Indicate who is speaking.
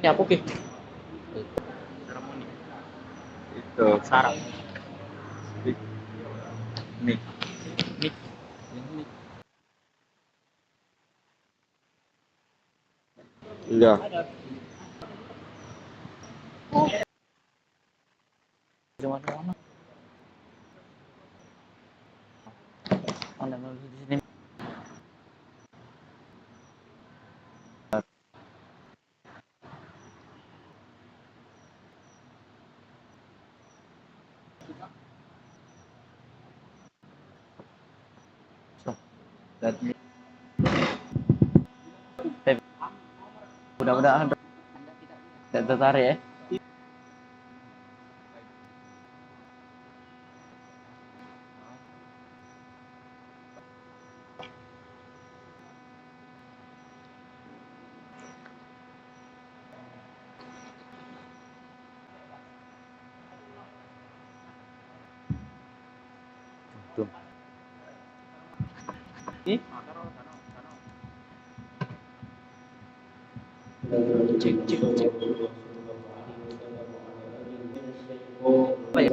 Speaker 1: Ini apa ki?
Speaker 2: Seremoni. Itu sarap. Nih.
Speaker 1: Mik. Yang mik.
Speaker 2: Iya.
Speaker 1: Cuma mana? Mana di sini? So,
Speaker 2: That me.
Speaker 1: mudah-mudahan tidak tertarik ya. Tuh. Ih, cek cek cek. Apa ya?